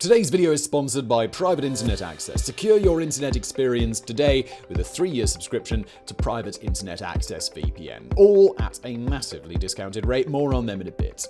Today's video is sponsored by Private Internet Access. Secure your internet experience today with a 3-year subscription to Private Internet Access VPN, all at a massively discounted rate. More on them in a bit.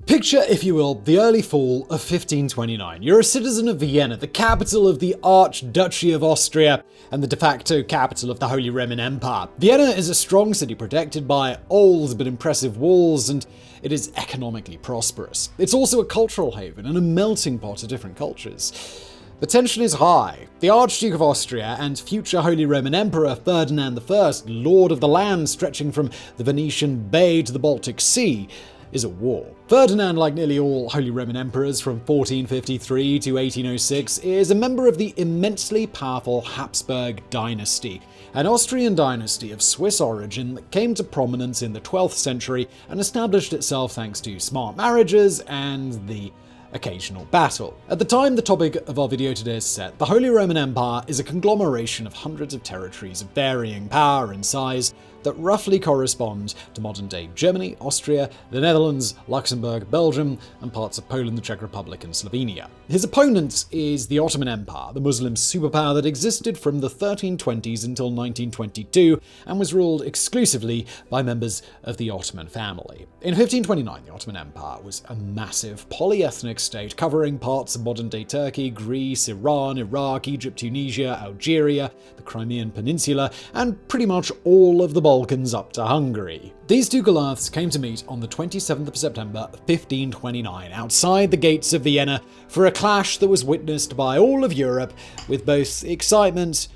Picture, if you will, the early fall of 1529. You're a citizen of Vienna, the capital of the Archduchy of Austria and the de facto capital of the Holy Roman Empire. Vienna is a strong city protected by old but impressive walls, and it is economically prosperous. It's also a cultural haven and a melting pot of different cultures. The tension is high. The Archduke of Austria and future Holy Roman Emperor Ferdinand I, lord of the land stretching from the Venetian Bay to the Baltic Sea, is at war. Ferdinand, like nearly all Holy Roman emperors from 1453 to 1806, is a member of the immensely powerful Habsburg dynasty, an Austrian dynasty of Swiss origin that came to prominence in the 12th century and established itself thanks to smart marriages and the occasional battle. At the time the topic of our video today is set, the Holy Roman Empire is a conglomeration of hundreds of territories of varying power and size that roughly correspond to modern-day Germany, Austria, the Netherlands, Luxembourg, Belgium, and parts of Poland, the Czech Republic, and Slovenia. His opponent is the Ottoman Empire, the Muslim superpower that existed from the 1320s until 1922 and was ruled exclusively by members of the Ottoman family. In 1529, the Ottoman Empire was a massive polyethnic state covering parts of modern-day Turkey, Greece, Iran, Iraq, Egypt, Tunisia, Algeria, the Crimean Peninsula, and pretty much all of the Balkans up to Hungary. These two Goliaths came to meet on the 27th of September 1529 outside the gates of Vienna for a clash that was witnessed by all of Europe with both excitement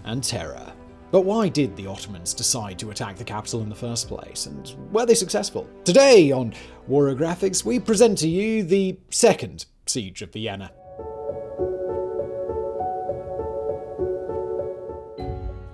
and terror. But why did the Ottomans decide to attack the capital in the first place, and were they successful? Today on Warographics, we present to you the second siege of Vienna.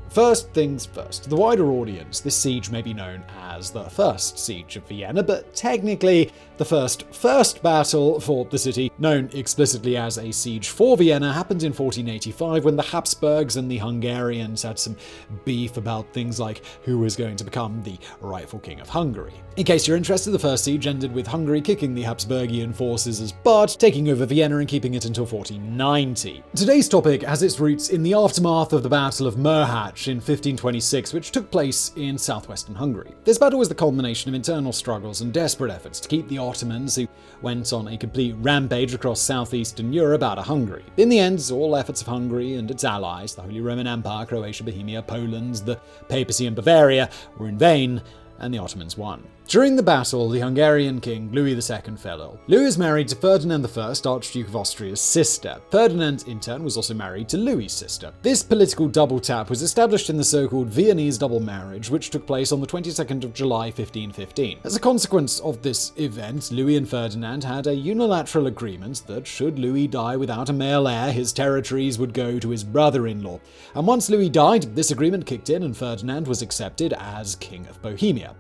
First things first, to the wider audience, this siege may be known as the First Siege of Vienna, but technically the first battle for the city, known explicitly as a siege for Vienna, happened in 1485 when the Habsburgs and the Hungarians had some beef about things like who was going to become the rightful king of Hungary. In case you're interested, the first siege ended with Hungary kicking the Habsburgian forces' butt, taking over Vienna and keeping it until 1490. Today's topic has its roots in the aftermath of the Battle of Mohács in 1526, which took place in southwestern Hungary. This battle was the culmination of internal struggles and desperate efforts to keep the Ottomans, who went on a complete rampage across southeastern Europe, out of Hungary. In the end, all efforts of Hungary and its allies, the Holy Roman Empire, Croatia, Bohemia, Poland, the papacy and Bavaria, were in vain, and the Ottomans won. During the battle, the Hungarian king Louis II fell ill. Louis is married to Ferdinand I, Archduke of Austria's sister. Ferdinand, in turn, was also married to Louis' sister. This political double tap was established in the so-called Viennese double marriage, which took place on the 22nd of July, 1515. As a consequence of this event, Louis and Ferdinand had a unilateral agreement that should Louis die without a male heir, his territories would go to his brother-in-law. And once Louis died, this agreement kicked in and Ferdinand was accepted as King of Bohemia.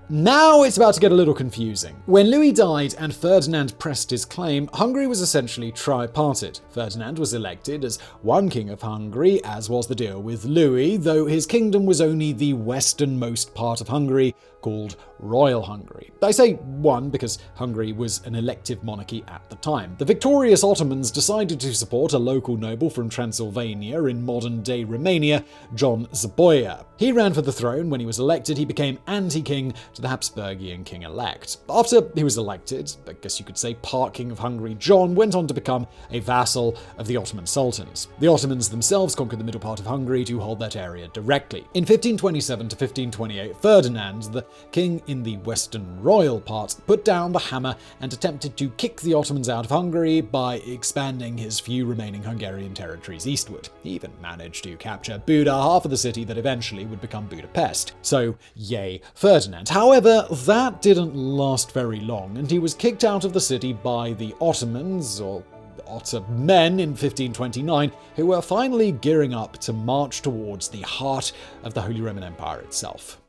Now it's about to get a little confusing. When Louis died and Ferdinand pressed his claim, Hungary was essentially tripartite. Ferdinand was elected as one king of Hungary, as was the deal with Louis, though his kingdom was only the westernmost part of Hungary, called Royal Hungary. I say one because Hungary was an elective monarchy at the time. The victorious Ottomans decided to support a local noble from Transylvania in modern-day Romania, John Zaboya. He ran for the throne. When he was elected, he became anti-king to the Habsburgian king-elect. After he was elected, I guess you could say part king of Hungary, John went on to become a vassal of the Ottoman sultans. The Ottomans themselves conquered the middle part of Hungary to hold that area directly. In 1527 to 1528, Ferdinand, the king in the western royal part, put down the hammer and attempted to kick the Ottomans out of Hungary by expanding his few remaining Hungarian territories eastward. He even managed to capture Buda, half of the city that eventually would become Budapest. So, yay, Ferdinand. However, that didn't last very long, and he was kicked out of the city by the Ottomans, or Ottomen, in 1529, who were finally gearing up to march towards the heart of the Holy Roman Empire itself.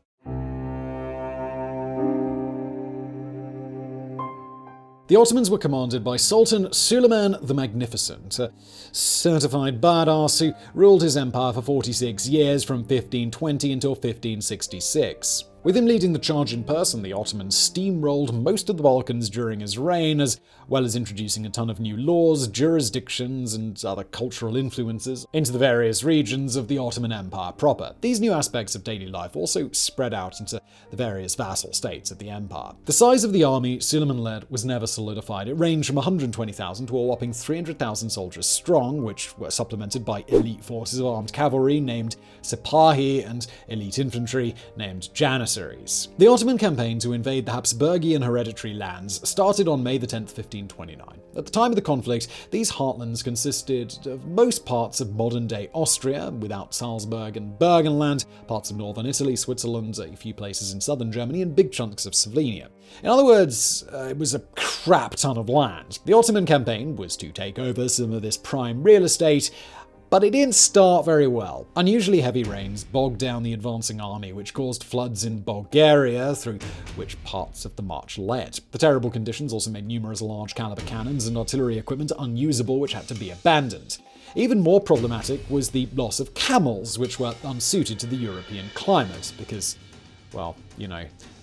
The Ottomans were commanded by Sultan Suleiman the Magnificent, a certified badass who ruled his empire for 46 years from 1520 until 1566. With him leading the charge in person, the Ottomans steamrolled most of the Balkans during his reign, as well as introducing a ton of new laws, jurisdictions, and other cultural influences into the various regions of the Ottoman Empire proper. These new aspects of daily life also spread out into the various vassal states of the empire. The size of the army Suleiman led was never solidified. It ranged from 120,000 to a whopping 300,000 soldiers strong, which were supplemented by elite forces of armed cavalry named Sipahi and elite infantry named Janissaries. The Ottoman campaign to invade the Habsburgian hereditary lands started on May 10, 1529. At the time of the conflict, these heartlands consisted of most parts of modern-day Austria, without Salzburg and Burgenland, parts of northern Italy, Switzerland, a few places in southern Germany, and big chunks of Slovenia. In other words, it was a crap ton of land. The Ottoman campaign was to take over some of this prime real estate, but it didn't start very well. Unusually heavy rains bogged down the advancing army, which caused floods in Bulgaria, through which parts of the march led. The terrible conditions also made numerous large-caliber cannons and artillery equipment unusable, which had to be abandoned. Even more problematic was the loss of camels, which were unsuited to the European climate, because, well,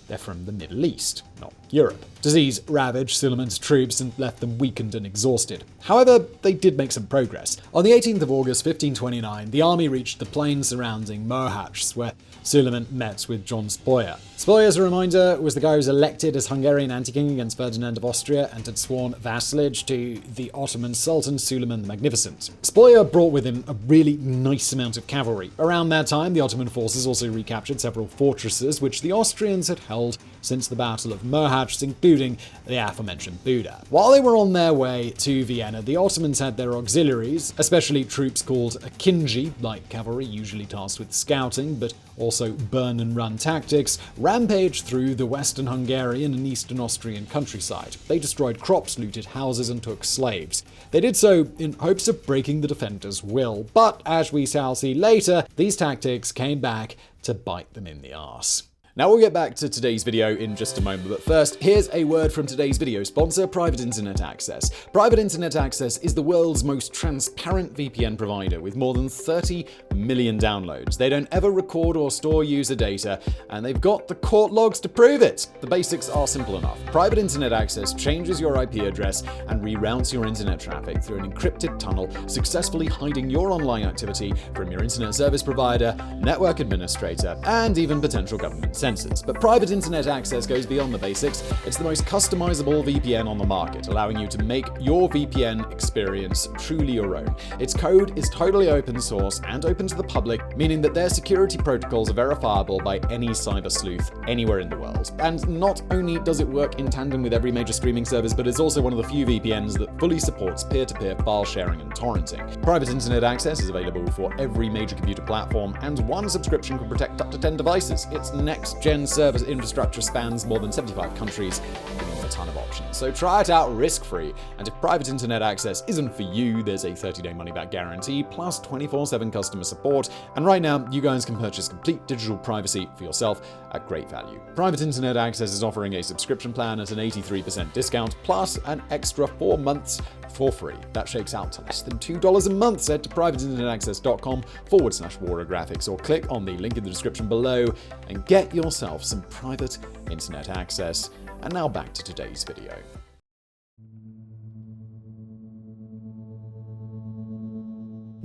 they're from the Middle East, not Europe. Disease ravaged Suleiman's troops and left them weakened and exhausted. However, they did make some progress. On the 18th of August, 1529, the army reached the plain surrounding Mohacs, where Suleiman met with John Spoyer. Spoyer, as a reminder, was the guy who was elected as Hungarian anti-king against Ferdinand of Austria and had sworn vassalage to the Ottoman Sultan Suleiman the Magnificent. Spoyer brought with him a really nice amount of cavalry. Around that time, the Ottoman forces also recaptured several fortresses, which the Austrians had held since the Battle of Mohacs, including the aforementioned Buda. While they were on their way to Vienna, the Ottomans had their auxiliaries, especially troops called akinji, light cavalry usually tasked with scouting, but also burn-and-run tactics, rampaged through the western Hungarian and eastern Austrian countryside. They destroyed crops, looted houses, and took slaves. They did so in hopes of breaking the defenders' will, but as we shall see later, these tactics came back to bite them in the arse. Now we'll get back to today's video in just a moment, but first, here's a word from today's video sponsor, Private Internet Access. Private Internet Access is the world's most transparent VPN provider with more than 30 million downloads. They don't ever record or store user data, and they've got the court logs to prove it. The basics are simple enough. Private Internet Access changes your IP address and reroutes your internet traffic through an encrypted tunnel, successfully hiding your online activity from your internet service provider, network administrator, and even potential government sensors. But Private Internet Access goes beyond the basics. It's the most customizable VPN on the market, allowing you to make your VPN experience truly your own. Its code is totally open source and open to the public, meaning that their security protocols are verifiable by any cyber sleuth anywhere in the world. And not only does it work in tandem with every major streaming service, but it's also one of the few VPNs that fully supports peer-to-peer file sharing and torrenting. Private Internet Access is available for every major computer platform, and one subscription can protect up to 10 devices. Its next-gen service infrastructure spans more than 75 countries, giving you a ton of options. So try it out risk-free, and if Private Internet Access isn't for you, there's a 30-day money-back guarantee, plus 24/7 customer support, and right now, you guys can purchase complete digital privacy for yourself at great value. Private Internet Access is offering a subscription plan at an 83% discount, plus an extra 4 months for free. That shakes out to less than $2 a month. So head to privateinternetaccess.com/warographics or click on the link in the description below and get yourself some private internet access. And now back to today's video.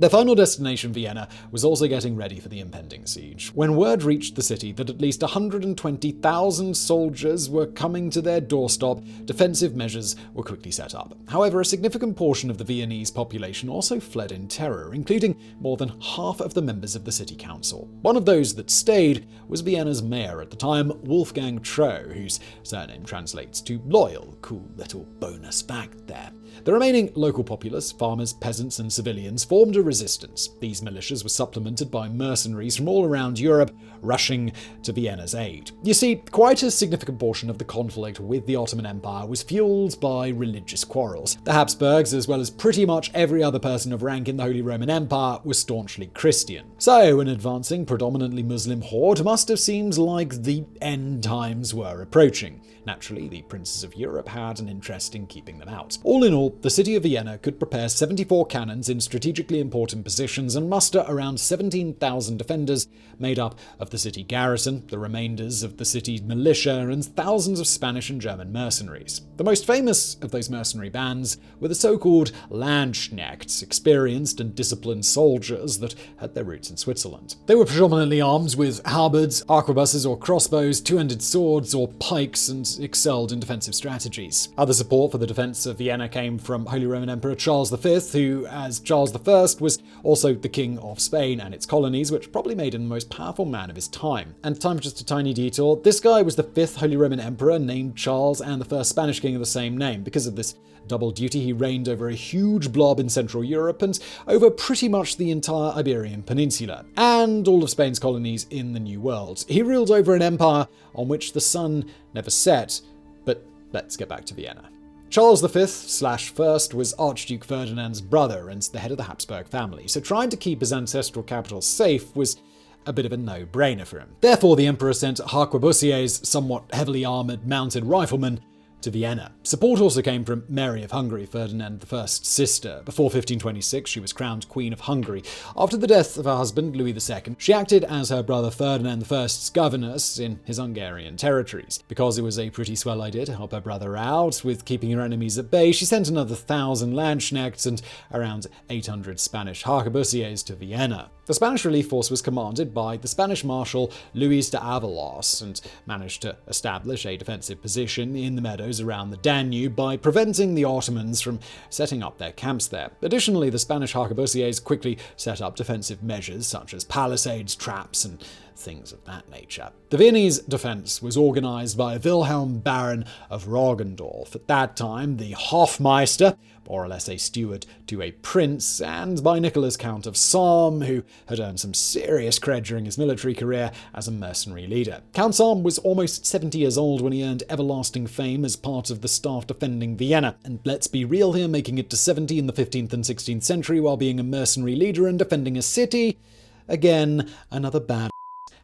Their final destination, Vienna, was also getting ready for the impending siege. When word reached the city that at least 120,000 soldiers were coming to their doorstep, defensive measures were quickly set up. However, a significant portion of the Viennese population also fled in terror, including more than half of the members of the city council. One of those that stayed was Vienna's mayor at the time, Wolfgang Treu, whose surname translates to loyal. Cool little bonus fact there. The remaining local populace, farmers, peasants, and civilians, formed a resistance. These militias were supplemented by mercenaries from all around Europe, rushing to Vienna's aid. You see, quite a significant portion of the conflict with the Ottoman Empire was fueled by religious quarrels. The Habsburgs, as well as pretty much every other person of rank in the Holy Roman Empire, was staunchly Christian. So, an advancing, predominantly Muslim horde must have seemed like the end times were approaching. Naturally, the princes of Europe had an interest in keeping them out. All in all, the city of Vienna could prepare 74 cannons in strategically important important positions and muster around 17,000 defenders made up of the city garrison, the remainders of the city's militia, and thousands of Spanish and German mercenaries. The most famous of those mercenary bands were the so-called Landsknechts, experienced and disciplined soldiers that had their roots in Switzerland. They were predominantly armed with halberds, arquebuses or crossbows, two-handed swords or pikes, and excelled in defensive strategies. Other support for the defense of Vienna came from Holy Roman Emperor Charles V, who, as Charles I, was also the king of Spain and its colonies, which probably made him the most powerful man of his time. And time for just a tiny detour. This guy was the 5th Holy Roman Emperor named Charles and the first Spanish king of the same name. Because of this double duty, he reigned over a huge blob in Central Europe and over pretty much the entire Iberian Peninsula, and all of Spain's colonies in the New World. He ruled over an empire on which the sun never set, but let's get back to Vienna. Charles V/1 was Archduke Ferdinand's brother and the head of the Habsburg family, so trying to keep his ancestral capital safe was a bit of a no-brainer for him. Therefore, the emperor sent arquebusiers, somewhat heavily armored mounted riflemen, to Vienna. Support also came from Mary of Hungary, Ferdinand I's sister. Before 1526, she was crowned Queen of Hungary. After the death of her husband, Louis II, she acted as her brother Ferdinand I's governess in his Hungarian territories. Because it was a pretty swell idea to help her brother out with keeping her enemies at bay, she sent another 1,000 Landsknechts and around 800 Spanish arquebusiers to Vienna. The Spanish relief force was commanded by the Spanish Marshal Luis de Avalos and managed to establish a defensive position in the meadows around the Danube by preventing the Ottomans from setting up their camps there. Additionally, the Spanish arquebusiers quickly set up defensive measures such as palisades, traps, and things of that nature. The Viennese defense was organized by Wilhelm Baron of Roggendorf, at that time the Hofmeister, more or less a steward to a prince, and by Nicholas Count of Salm, who had earned some serious cred during his military career as a mercenary leader. Count Salm was almost 70 years old when he earned everlasting fame as part of the staff defending Vienna, and let's be real here, making it to 70 in the 15th and 16th century while being a mercenary leader and defending a city, again, another bad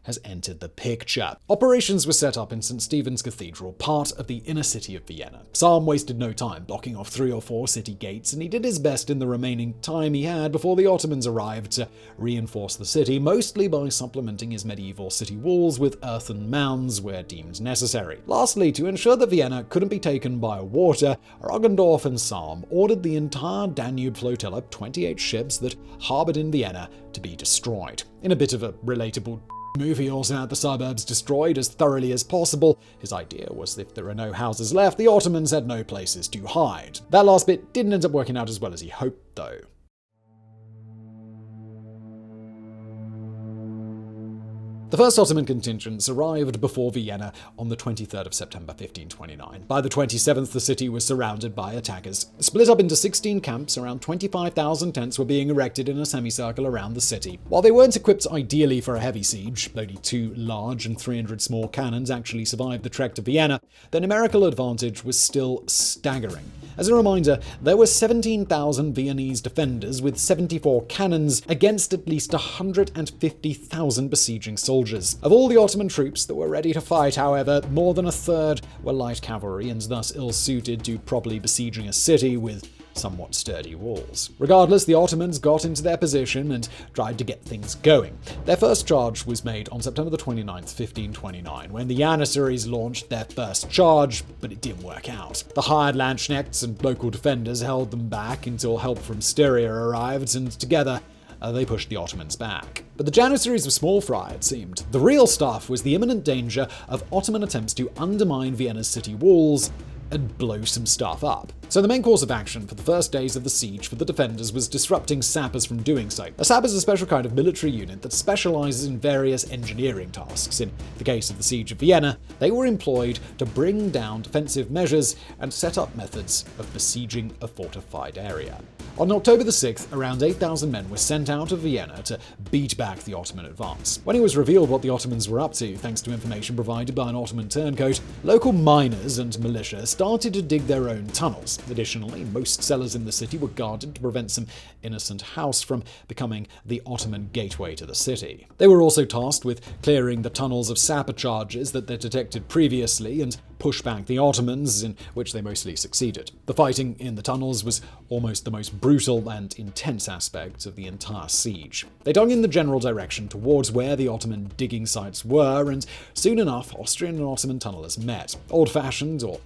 has entered the picture. Operations were set up in St. Stephen's Cathedral, part of the inner city of Vienna. Salm wasted no time blocking off 3 or 4 city gates, and he did his best in the remaining time he had before the Ottomans arrived to reinforce the city, mostly by supplementing his medieval city walls with earthen mounds where deemed necessary. Lastly, to ensure that Vienna couldn't be taken by water, Roggendorf and Salm ordered the entire Danube flotilla, 28 ships that harbored in Vienna, to be destroyed. In a bit of a relatable move, he also had the suburbs destroyed as thoroughly as possible. His idea was if there are no houses left, the Ottomans had no places to hide. That last bit didn't end up working out as well as he hoped, though. The first Ottoman contingents arrived before Vienna on the 23rd of September 1529. By the 27th, the city was surrounded by attackers. Split up into 16 camps, around 25,000 tents were being erected in a semicircle around the city. While they weren't equipped ideally for a heavy siege, only 2 large and 300 small cannons actually survived the trek to Vienna, their numerical advantage was still staggering. As a reminder, there were 17,000 Viennese defenders with 74 cannons against at least 150,000 besieging soldiers. Of all the Ottoman troops that were ready to fight, however, more than a third were light cavalry and thus ill-suited to properly besieging a city with somewhat sturdy walls. Regardless, the Ottomans got into their position and tried to get things going. Their first charge was made on September the 29th, 1529, when the Janissaries launched their first charge, but it didn't work out. The hired Landsknechts and local defenders held them back until help from Styria arrived, and together they pushed the Ottomans back. But the Janissaries were small fry, it seemed. The real stuff was the imminent danger of Ottoman attempts to undermine Vienna's city walls and blow some stuff up. So the main course of action for the first days of the siege for the defenders was disrupting sappers from doing so. A sapper is a special kind of military unit that specializes in various engineering tasks. In the case of the siege of Vienna, they were employed to bring down defensive measures and set up methods of besieging a fortified area. On October the 6th, around 8,000 men were sent out of Vienna to beat back the Ottoman advance. When it was revealed what the Ottomans were up to, thanks to information provided by an Ottoman turncoat, local miners and militia started to dig their own tunnels. business. Additionally, most cellars in the city were guarded to prevent some innocent house from becoming the Ottoman gateway to the city. They were also tasked with clearing the tunnels of sapper charges that they detected previously and push back the Ottomans, in which they mostly succeeded. The fighting in the tunnels was almost the most brutal and intense aspect of the entire siege. They dug in the general direction towards where the Ottoman digging sites were, and soon enough, Austrian and Ottoman tunnelers met. Old-fashioned, or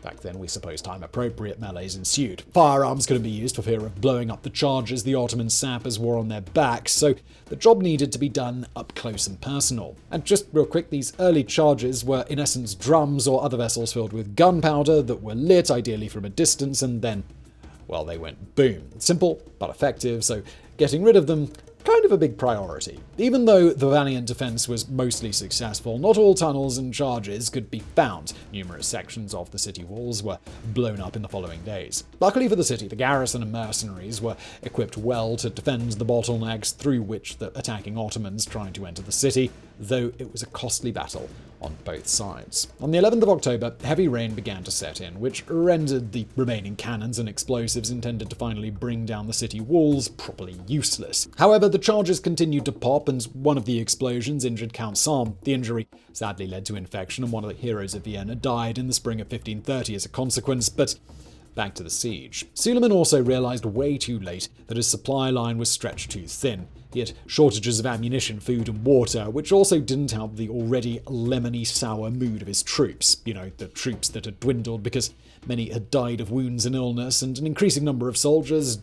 back then we suppose time-appropriate, melees ensued. Firearms couldn't be used for fear of blowing up the charges the Ottoman sappers wore on their backs, so the job needed to be done up close and personal. And just real quick, these early charges were in essence drums or other vessels filled with gunpowder that were lit, ideally from a distance, and then, well, they went boom. Simple, but effective, so getting rid of them, kind of a big priority. Even though the valiant defense was mostly successful, not all tunnels and charges could be found. Numerous sections of the city walls were blown up in the following days. Luckily for the city, the garrison and mercenaries were equipped well to defend the bottlenecks through which the attacking Ottomans tried to enter the city, though it was a costly battle on both sides. On the 11th of October, heavy rain began to set in, which rendered the remaining cannons and explosives intended to finally bring down the city walls properly useless. However, the charges continued to pop, and one of the explosions injured Count Salm. The injury sadly led to infection, and one of the heroes of Vienna died in the spring of 1530 as a consequence, but back to the siege. Suleiman also realized way too late that his supply line was stretched too thin. He had shortages of ammunition, food, and water, which also didn't help the already lemony sour mood of his troops. You know, the troops that had dwindled because many had died of wounds and illness, and an increasing number of soldiers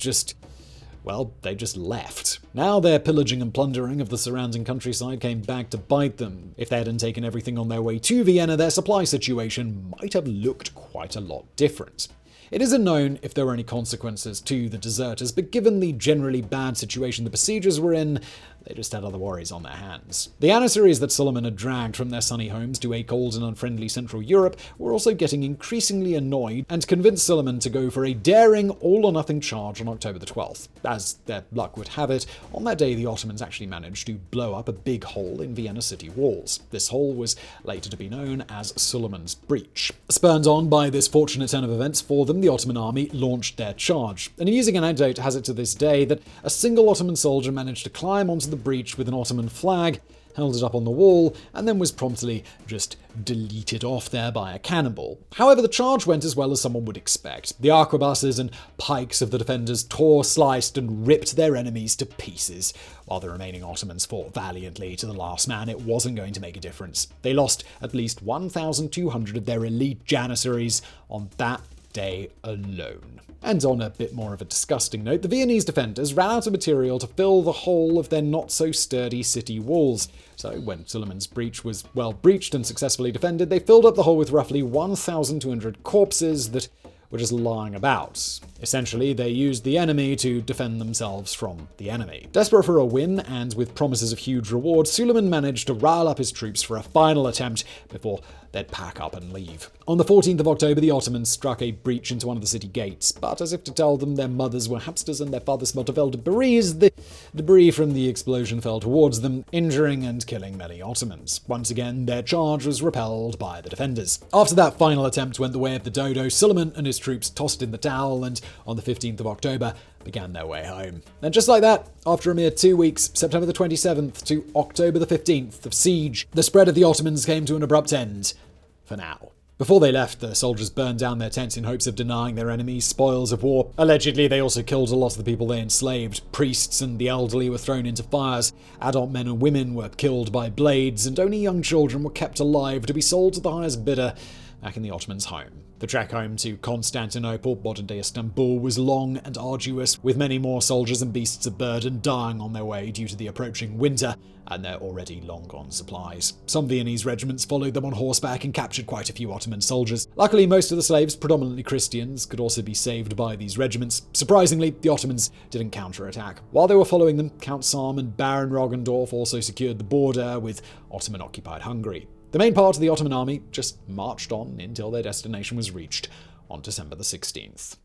they just left. Now their pillaging and plundering of the surrounding countryside came back to bite them. If they hadn't taken everything on their way to Vienna, their supply situation might have looked quite a lot different. It isn't known if there were any consequences to the deserters, but given the generally bad situation the besiegers were in, they just had other worries on their hands. The Janissaries that Suleiman had dragged from their sunny homes to a cold and unfriendly Central Europe were also getting increasingly annoyed and convinced Suleiman to go for a daring all-or-nothing charge on October the 12th. As their luck would have it, on that day the Ottomans actually managed to blow up a big hole in Vienna city walls. This hole was later to be known as Suleiman's Breach. Spurred on by this fortunate turn of events for them, the Ottoman army launched their charge. An amusing anecdote has it to this day that a single Ottoman soldier managed to climb onto the breach with an Ottoman flag, held it up on the wall, and then was promptly just deleted off there by a cannonball. However, the charge went as well as someone would expect. The arquebuses and pikes of the defenders tore, sliced, and ripped their enemies to pieces. While the remaining Ottomans fought valiantly to the last man, it wasn't going to make a difference. They lost at least 1,200 of their elite Janissaries on that day alone. And on a bit more of a disgusting note, the Viennese defenders ran out of material to fill the hole of their not-so-sturdy city walls. So when Suleiman's breach was well breached and successfully defended, they filled up the hole with roughly 1,200 corpses that were just lying about. Essentially, they used the enemy to defend themselves from the enemy. Desperate for a win, and with promises of huge reward, Suleiman managed to rile up his troops for a final attempt before they'd pack up and leave. On the 14th of October, the Ottomans struck a breach into one of the city gates, but as if to tell them their mothers were hamsters and their fathers smelt of elderberries, the debris from the explosion fell towards them, injuring and killing many Ottomans. Once again, their charge was repelled by the defenders. After that final attempt went the way of the dodo, Suleiman and his troops tossed in the towel and, on the 15th of October, began their way home. And just like that, after a mere 2 weeks, September the 27th to October the 15th of siege, the spread of the Ottomans came to an abrupt end. For now. Before they left, the soldiers burned down their tents in hopes of denying their enemies spoils of war. Allegedly, they also killed a lot of the people they enslaved. Priests and the elderly were thrown into fires. Adult men and women were killed by blades, and only young children were kept alive to be sold to the highest bidder back in the Ottomans' home. The trek home to Constantinople, modern-day Istanbul, was long and arduous, with many more soldiers and beasts of burden dying on their way due to the approaching winter and their already long-gone supplies. Some Viennese regiments followed them on horseback and captured quite a few Ottoman soldiers. Luckily, most of the slaves, predominantly Christians, could also be saved by these regiments. Surprisingly, the Ottomans didn't counterattack. While they were following them, Count Salm and Baron Roggendorf also secured the border with Ottoman-occupied Hungary. The main part of the Ottoman army just marched on until their destination was reached on December the 16th.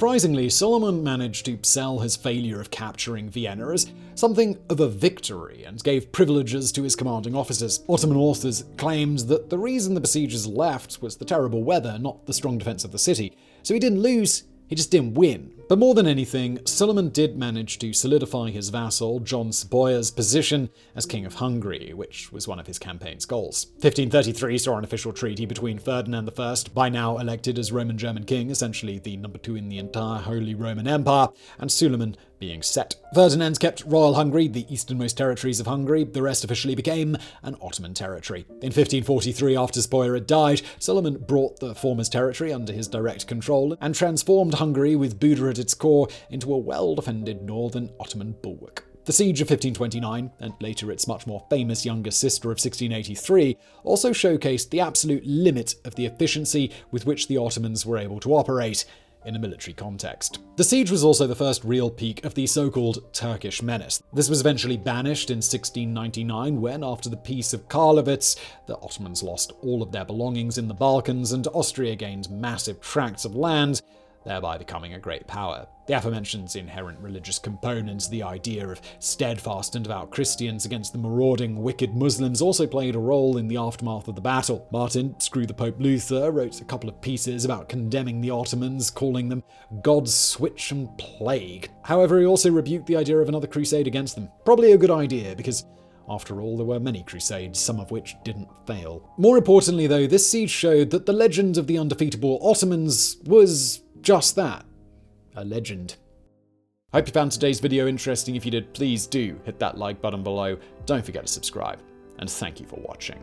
Surprisingly, Suleiman managed to sell his failure of capturing Vienna as something of a victory and gave privileges to his commanding officers. Ottoman authors claimed that the reason the besiegers left was the terrible weather, not the strong defense of the city. So he didn't lose, he just didn't win. But more than anything, Suleiman did manage to solidify his vassal, John Savoy's position as King of Hungary, which was one of his campaign's goals. 1533 saw an official treaty between Ferdinand I, by now elected as Roman German king, essentially the number 2 in the entire Holy Roman Empire, and Suleiman being set. Ferdinand kept Royal Hungary, the easternmost territories of Hungary. The rest officially became an Ottoman territory. In 1543, after Savoy had died, Suleiman brought the former's territory under his direct control and transformed Hungary, with Buda at its core, into a well-defended northern Ottoman bulwark. The Siege of 1529, and later its much more famous younger sister of 1683, also showcased the absolute limit of the efficiency with which the Ottomans were able to operate in a military context. The siege was also the first real peak of the so-called Turkish menace. This was eventually banished in 1699 when, after the Peace of Karlowitz, the Ottomans lost all of their belongings in the Balkans and Austria gained massive tracts of land, thereby becoming a great power. The aforementioned inherent religious components, the idea of steadfast and devout Christians against the marauding, wicked Muslims, also played a role in the aftermath of the battle. Martin, Screw the Pope Luther, wrote a couple of pieces about condemning the Ottomans, calling them God's switch and plague. However, he also rebuked the idea of another crusade against them. Probably a good idea, because after all, there were many crusades, some of which didn't fail. More importantly, though, this siege showed that the legend of the undefeatable Ottomans was just that, a legend. Hope you found today's video interesting. If you did, please do hit that like button below. Don't forget to subscribe, and thank you for watching.